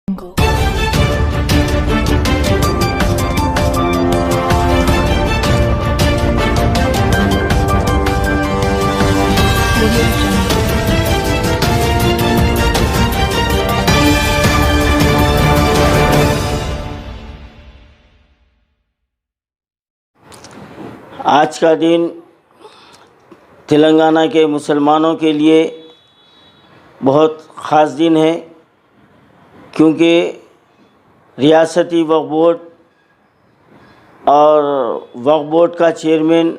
آج کا دن تلنگانہ کے مسلمانوں کے لیے بہت خاص دن ہے، کیونکہ ریاستی وقف بورڈ اور وقف بورڈ کا چیئرمین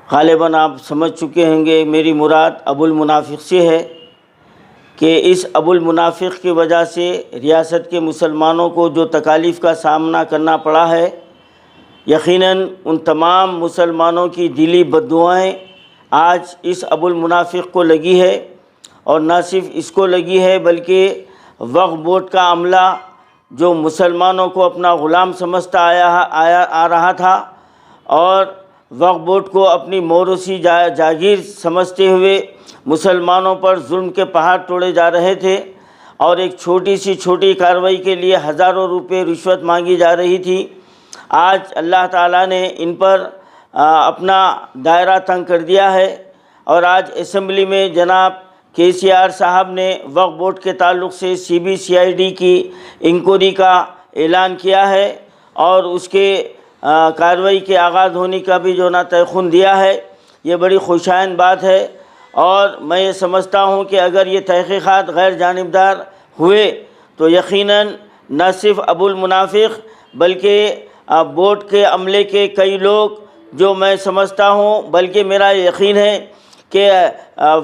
غالباً آپ سمجھ چکے ہوں گے میری مراد ابو المنافق سے ہے کہ اس ابو المنافق کی وجہ سے ریاست کے مسلمانوں کو جو تکالیف کا سامنا کرنا پڑا ہے، یقیناً ان تمام مسلمانوں کی دلی بددعائیں آج اس ابو المنافق کو لگی ہے، اور نہ صرف اس کو لگی ہے بلکہ وقف بورڈ کا عملہ جو مسلمانوں کو اپنا غلام سمجھتا آ رہا تھا اور وقف بورڈ کو اپنی موروثی جاگیر سمجھتے ہوئے مسلمانوں پر ظلم کے پہاڑ توڑے جا رہے تھے، اور ایک چھوٹی کارروائی کے لیے ہزاروں روپے رشوت مانگی جا رہی تھی۔ آج اللہ تعالیٰ نے ان پر اپنا دائرہ تنگ کر دیا ہے، اور آج اسمبلی میں جناب KCR صاحب نے وقف بورڈ کے تعلق سے CBCID کی انکوائری کا اعلان کیا ہے، اور اس کے کارروائی کے آغاز ہونے کا بھی تیقن دیا ہے۔ یہ بڑی خوشائن بات ہے، اور میں یہ سمجھتا ہوں کہ اگر یہ تحقیقات غیر جانبدار ہوئے تو یقیناً نہ صرف ابو المنافق بلکہ بورڈ کے عملے کے کئی لوگ جو میں سمجھتا ہوں، بلکہ میرا یقین ہے کہ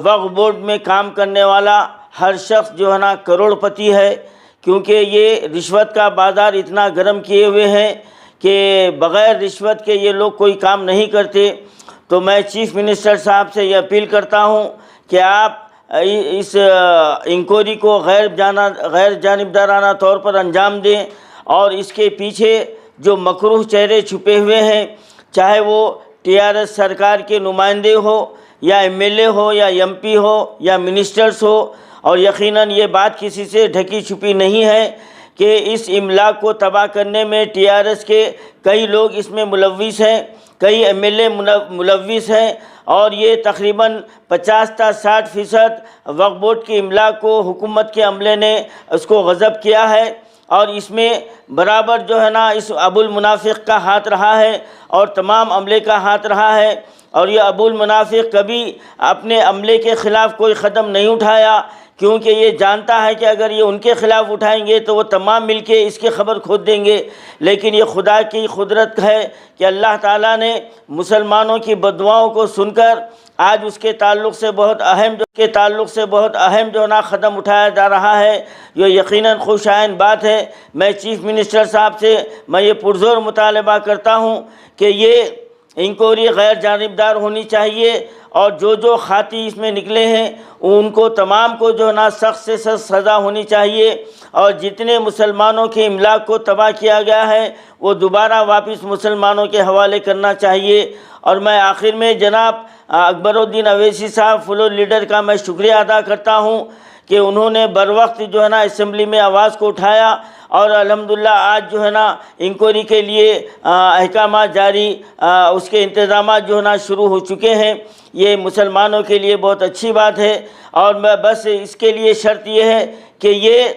وقف بورڈ میں کام کرنے والا ہر شخص کروڑ پتی ہے، کیونکہ یہ رشوت کا بازار اتنا گرم کیے ہوئے ہیں کہ بغیر رشوت کے یہ لوگ کوئی کام نہیں کرتے۔ تو میں چیف منسٹر صاحب سے یہ اپیل کرتا ہوں کہ آپ اس انکوائری کو غیر جانبدارانہ طور پر انجام دیں، اور اس کے پیچھے جو مکروہ چہرے چھپے ہوئے ہیں، چاہے وہ TRS سرکار کے نمائندے ہو یا MLA ہو یا MP ہو یا منسٹرز ہو، اور یقیناً یہ بات کسی سے ڈھکی چھپی نہیں ہے کہ اس املاک کو تباہ کرنے میں TRS کے کئی لوگ اس میں ملوث ہیں، کئی MLA ملوث ہیں، اور یہ تقریباً 50 تا 60% وقف بورڈ کی املاک کو حکومت کے عملے نے اس کو غصب کیا ہے، اور اس میں برابر اس ابو المنافق کا ہاتھ رہا ہے اور تمام عملے کا ہاتھ رہا ہے۔ اور یہ ابو المنافق کبھی اپنے عملے کے خلاف کوئی قدم نہیں اٹھایا، کیونکہ یہ جانتا ہے کہ اگر یہ ان کے خلاف اٹھائیں گے تو وہ تمام مل کے اس کی خبر کھود دیں گے۔ لیکن یہ خدا کی قدرت ہے کہ اللہ تعالیٰ نے مسلمانوں کی بددعاؤں کو سن کر آج اس کے تعلق سے بہت اہم قدم اٹھایا جا رہا ہے، جو یقیناً خوشائن بات ہے۔ میں چیف منسٹر صاحب سے میں یہ پرزور مطالبہ کرتا ہوں کہ یہ انکوائری غیر جانبدار ہونی چاہیے، اور جو خاطی اس میں نکلے ہیں ان کو تمام کو سخت سے سخت سزا ہونی چاہیے، اور جتنے مسلمانوں کے املاک کو تباہ کیا گیا ہے وہ دوبارہ واپس مسلمانوں کے حوالے کرنا چاہیے۔ اور میں آخر میں جناب اکبر الدین اویسی صاحب فلور لیڈر کا میں شکریہ ادا کرتا ہوں کہ انہوں نے بروقت اسمبلی میں آواز کو اٹھایا، اور الحمدللہ آج انکوائری کے لیے احکامات جاری، اس کے انتظامات شروع ہو چکے ہیں۔ یہ مسلمانوں کے لیے بہت اچھی بات ہے، اور میں بس اس کے لیے شرط یہ ہے کہ یہ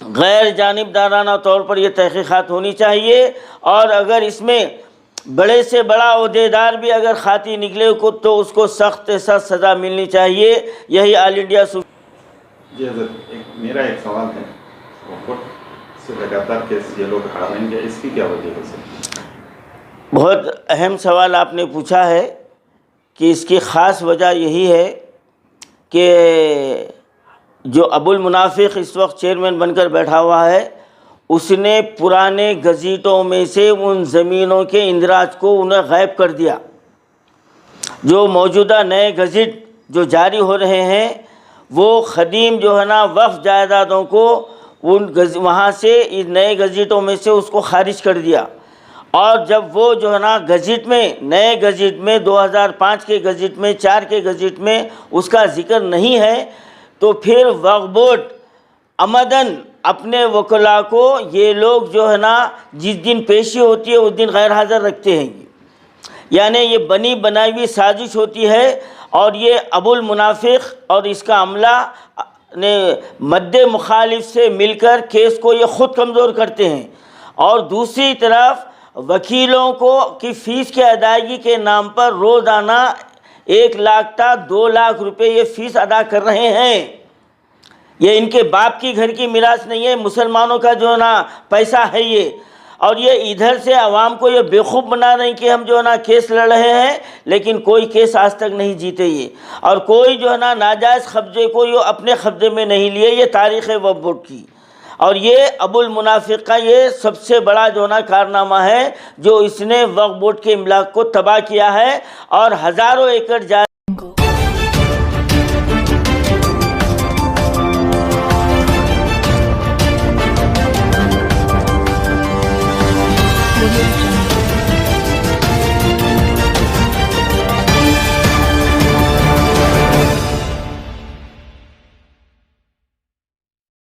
غیر جانبدارانہ طور پر یہ تحقیقات ہونی چاہیے، اور اگر اس میں بڑے سے بڑا عہدیدار بھی اگر خاطی نکلے تو اس کو سخت سے سخت سزا ملنی چاہیے۔ یہی آل انڈیا جی حضرت، میرا ایک سوال ہے، سے لگاتار کیس یہ لوگ حرامین کے، اس کی کیا وجہ ہے؟ بہت اہم سوال آپ نے پوچھا ہے کہ اس کی خاص وجہ یہی ہے کہ جو ابو المنافق اس وقت چیئرمین بن کر بیٹھا ہوا ہے، اس نے پرانے گزیٹوں میں سے ان زمینوں کے اندراج کو انہیں غائب کر دیا۔ جو موجودہ نئے گزٹ جو جاری ہو رہے ہیں وہ قدیم وقف جائیدادوں کو وہاں سے نئے گزٹوں میں سے اس کو خارج کر دیا، اور جب وہ گزٹ میں نئے گزٹ میں 2005 کے گزٹ میں 4 کے گزٹ میں اس کا ذکر نہیں ہے، تو پھر وقف بورڈ عمدن اپنے وکلا کو یہ لوگ جو ہے نا جس دن پیشی ہوتی ہے اس دن غیر حاضر رکھتے ہیں، یعنی یہ بنی بنائی ہوئی سازش ہوتی ہے، اور یہ ابو المنافق اور اس کا عملہ نے مد مخالف سے مل کر کیس کو یہ خود کمزور کرتے ہیں، اور دوسری طرف وکیلوں کو کی فیس کی ادائیگی کے نام پر روزانہ 1 لاکھ تا 2 لاکھ روپے یہ فیس ادا کر رہے ہیں۔ یہ ان کے باپ کی گھر کی میراث نہیں ہے، مسلمانوں کا جو ہے نا پیسہ ہے یہ، اور یہ ادھر سے عوام کو یہ بیوقوف بنا رہے ہیں کہ ہم جو ہے نا کیس لڑ رہے ہیں، لیکن کوئی کیس آج تک نہیں جیتے یہ، اور کوئی جو ہے نا ناجائز قبضے کو یہ اپنے قبضے میں نہیں لیے۔ یہ تاریخ وقف بورڈ کی، اور یہ ابو المنافق کا یہ سب سے بڑا جو ہے نا کارنامہ ہے جو اس نے وقف بورڈ کے املاک کو تباہ کیا ہے، اور ہزاروں ایکڑ